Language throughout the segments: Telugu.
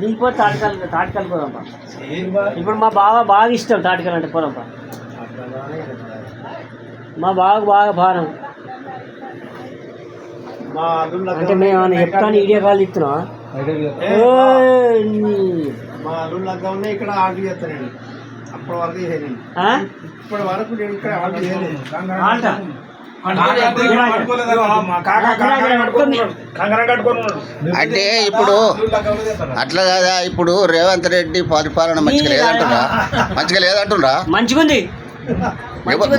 దిగిపో తాటికల్ పోదాంపా. ఇప్పుడు మా బావ బాగా ఇష్టం తాటికల్ అంటే పోదాంపా. మా బావకు బాగా భారం అంటే మేము చెప్తాను వీడియో కాల్ ఇస్తున్నావా? మా అల్లుడు లగ్గా ఉన్నాయి ఇక్కడ ఆర్డర్ చేస్తానండి. అప్పటి వరకు చేయలేండి. ఇప్పటి వరకు నేను ఇక్కడ ఆర్డర్ చేయలేదు. అంటే ఇప్పుడు అట్లా కదా, ఇప్పుడు రేవంత్ రెడ్డి పరిపాలన మంచిగా లేదంటున్నా, మంచిగా లేదంటుండ్రా? మంచిగుంది,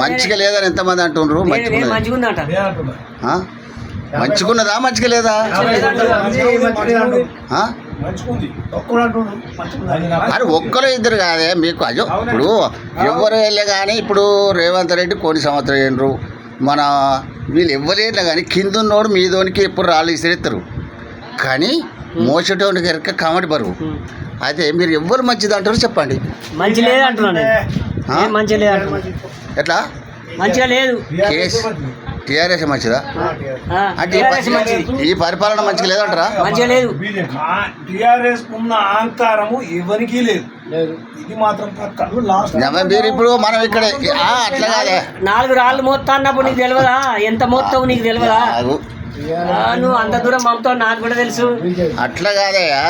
మంచిగా లేదని ఎంతమంది అంటుండ్రు? మంచిగున్నదా మంచిగా లేదా? అది ఒక్కరు ఇద్దరు కాదే మీకు. అయ్యో ఇప్పుడు ఎవరు వెళ్ళే కానీ ఇప్పుడు రేవంత్ రెడ్డి కొన్ని సంవత్సరం ఏండ్రు, మన వీళ్ళు ఎవరైనా కానీ కింద ఉన్నోడు మీదోనికి ఎప్పుడు రాళ్ళు ఇసిరెత్తారు, కానీ మోసేటోనికి ఎరక కామెడీ బరువు. అయితే మీరు ఎవ్వరు మంచిది అంటారు చెప్పండి. మంచి లేదు అంటున్నాను, మంచి లేదు. ఎట్లా మంచిగా లేదు? టీఆర్ఎస్ మంచిదా అంటే ఈ పరిపాలన మంచిగా లేదంటారా? మంచిగా లేదు. టీఆర్ఎస్ ఉన్న అహంకారము ఎవరికి లేదు, ఇది మాత్రం మీరు ఇప్పుడు మనం ఇక్కడ అట్లా కాదే, 4 రాళ్ళు మోస్తా అన్నప్పుడు నీకు తెలియదా? ఎంత మోస్తావు నీకు తెలియదా? నువ్వు అంత దూరం పంపుతావు నాకు కూడా తెలుసు. అట్లా కాదయ్యా,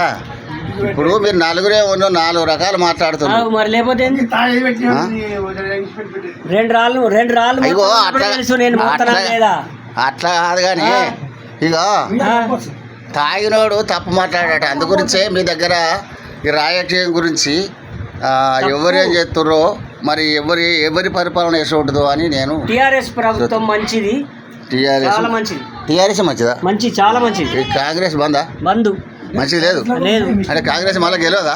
ఇప్పుడు మీరు నలుగురే ఉన్న 4 రకాలు మాట్లాడుతున్నారు మరి, లేకపోతే 2 రాళ్ళు తెలుసు నేను మోస్తానా లేదా? అట్లా కాదు కానీ ఇక తాగినోడు తప్పు మాట్లాడాడు. అందు గురించే మీ దగ్గర ఈ రాజకీయం గురించి ఎవరేం చేస్తున్నారో మరి ఎవరి పరిపాలన వేసి ఉంటుందో అని నేను. టీఆర్ఎస్ ప్రభుత్వం మంచిది, చాలా మంచిది. టీఆర్ఎస్ మంచిదా? మంచి, చాలా మంచిది. కాంగ్రెస్ బంధు మంచిది లేదు అంటే కాంగ్రెస్ మళ్ళీ గెలవదా?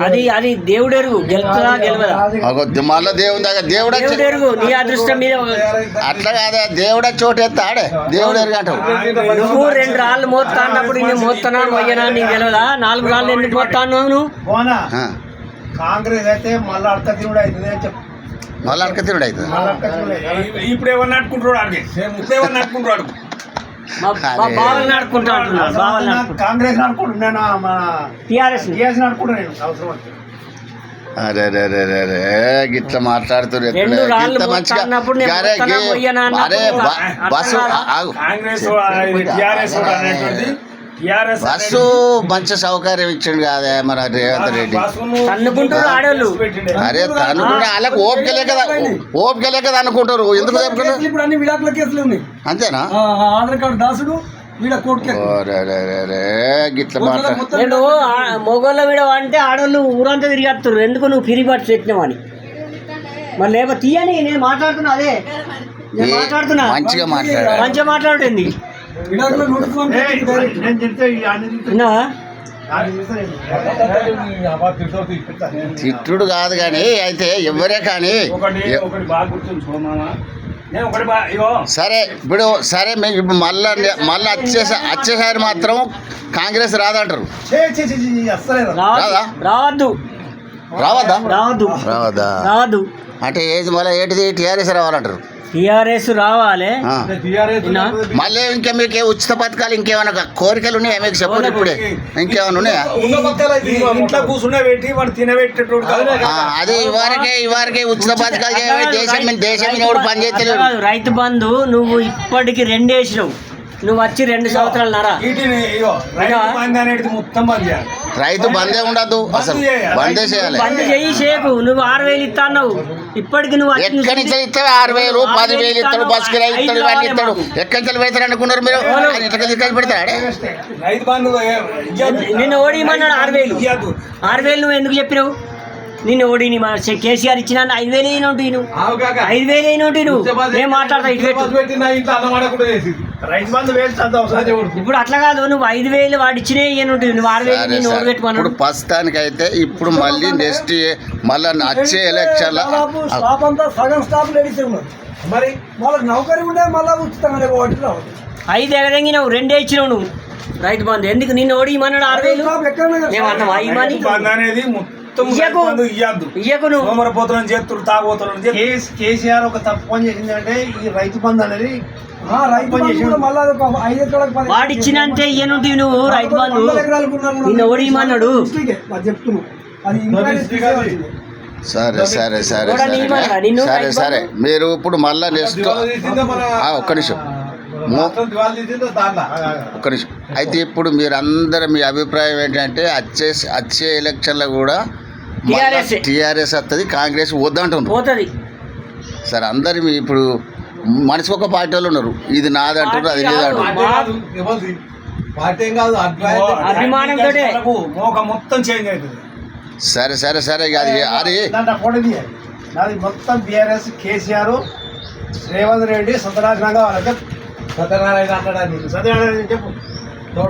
అది దేవుడెరుగు, గెలుపుదా గెలవదా? మళ్ళీ దేవుడెరుగు నీ అదృష్టం మీద. అట్లా కాదా, దేవుడ చోటు ఎత్తా ఆడే దేవుడు ఎరుగు అంటావు. నువ్వు 2 రాళ్ళు మోస్తా అన్నప్పుడు నేను మోస్తానా మొయ్యనా నీకు తెలియదా? 4 రాళ్ళు ఎందుకు మోస్తాను నువ్వు? కాంగ్రెస్ అయితే మళ్ళీ అడక తినుడు అవుతుంది అని చెప్పు. మళ్ళీ అడక తినుడు అవుతుంది. ఇప్పుడు ఎవరిని అడుకుంటాడు అడిగి, ఇప్పుడు ఎవరిని అడుకుంటాడు? కాంగ్రెస్ అనుకుంటున్నాను, టీఆర్ఎస్ అనుకుంటున్నాను. అవసరం అరే గిట్లా మాట్లాడుతున్నారు బస్సు బస్సు మంచి సౌకర్యం ఇచ్చిండు కాదే మన రేవంత్ రెడ్డి. అరే తనుకుంటే వాళ్ళకి ఓపిక లేక అనుకుంటారు. ఎందుకు అంతేనా? ఆధార్ కార్డు దాసుడు గిట్లా మాట్లాడు. మొగోళ్ళ వీడ అంటే ఆడవాళ్ళు ఊరంతా తిరిగేస్తారు. ఎందుకు నువ్వు ఫిరి పట్టు పెట్టినావని మరి లేకపోతే తీయని నేను మాట్లాడుతున్నా. అదే నేను మాట్లాడుతున్నా, మంచిగా మాట్లాడుతుంది. తిట్టుడు కాదు కానీ అయితే ఎవరే కానీ సరే ఇప్పుడు మేము ఇప్పుడు మళ్ళీ వచ్చేసారి మాత్రం కాంగ్రెస్ రాదంటారు. రావద్దా అంటే ఏది మళ్ళీ ఏంటిది టీఆర్ఎస్ రావాలంటారు. టీఆర్ఎస్ రావాలి. మళ్ళీ ఇంకా మీకు ఉచిత పథకాలు ఇంకేమైనా కోరికలు ఉన్నాయా మీకు చెప్పండి? ఇప్పుడే ఇంకేమైనా ఉన్నాయా? అది ఇవరకే ఉచిత పథకాలు దేశం పనిచేస్తలేదు. రైతు బంధు నువ్వు ఇప్పటికి 2 వేసినావు, నువ్వు వచ్చి 2 సంవత్సరాలు రైతు బందే ఉండదు, అసలు బందే చేయాలి. బంద్ చెయ్యి షేకు. నువ్వు 6,000 ఇస్తా అన్నావు, ఇప్పటికి నువ్వు ఎక్కడి నుంచి ఇస్తావు? 6,000 10,000 ఇస్తాడు, బస్ కిరాయి ఇస్తాడు, ఇవన్నీ ఇస్తాడు. ఎక్కడి నుంచి పెడతారు అనుకున్నారు మీరు? ఎట్లా పెడతాడు? నిన్ను ఓడిమన్నాడు 6,000 నువ్వు ఎందుకు చెప్పినావు? నిన్ను ఓడిని కేసీఆర్ ఇచ్చిన 5,000 అయినట్టు నువ్వు 5,000 అయినట్టు నువ్వు ఏం మాట్లాడతా? ఇప్పుడు అట్లా కాదు, నువ్వు 5,000 వాడు ఇచ్చినే ఇయ్యనుంటు, నువ్వు 6,000 నేను ఓడిపెట్టుకున్నాడు. ఇప్పుడు ప్రస్తుతానికి అయితే ఇప్పుడు మళ్ళీ నెక్స్ట్ మళ్ళీ వచ్చే ఎలక్షన్ సగం స్టాప్ మరి వాళ్ళకి నౌకరీ ఉండే మళ్ళీ ఉచితంగా 5 ఎగదెంగినావు, 2 ఇచ్చినావు నువ్వు రైతు బంధు. ఎందుకు నిన్ను ఓడి ఇమ్మన్నాడు 6,000? ఏమన్నా అనేది మొత్తం ఇయ్యకు. రైతు ఇయ్యద్దు ఇయ్యకు నువ్వు సోమరపోతులను చేస్తున్నారు తాగుబోతులను కేసీఆర్ ఒక తప్పు పని చేసిందంటే ఈ రైతు బంధు అనేది రైతు బంధు కూడా మళ్ళా ఒక 5 ఎకరాలకు 10 వాడిచ్చినంతే ఇయ్యనుంటివి నువ్వు రైతు బంధు. 100 ఎకరాలకు ఉన్నాను నిన్ను ఎవడు ఇమ్మన్నాడు? అది చెప్తున్నాను. అది ఇంకా సరే సరే సరే కూడా నీ మాట, సరే నిన్ను సరే రైతు సరే మీరు ఇప్పుడు మళ్ళా నెక్స్ట్ ఒక్క నిమిషం ఒక్క నిమిషం అయితే ఇప్పుడు మీరందరూ మీ అభిప్రాయం ఏంటంటే వచ్చే ఎలక్షన్లో కూడా TRS. టీఆర్ఎస్ వస్తుంది, కాంగ్రెస్ వద్దంటున్నారు. పోతుంది. సరే అందరు మీ ఇప్పుడు మనిషి ఒక పార్టీ వాళ్ళు ఉన్నారు, ఇది నాది అంటారు, అది లేదు అంటారు. అభిమానంతోటే. మోక మొత్తం చేంజ్ అవుతుంది. సరే సరే సరే ఇక అది అది దాంట్లో ఫోటో తీయాలి. నాది మొత్తం బీఆర్ఎస్, కేసీఆర్, రేవంత్ రెడ్డి, సత్యనారాయణ వాళ్ళకి సత్యనారాయణ చెప్పు.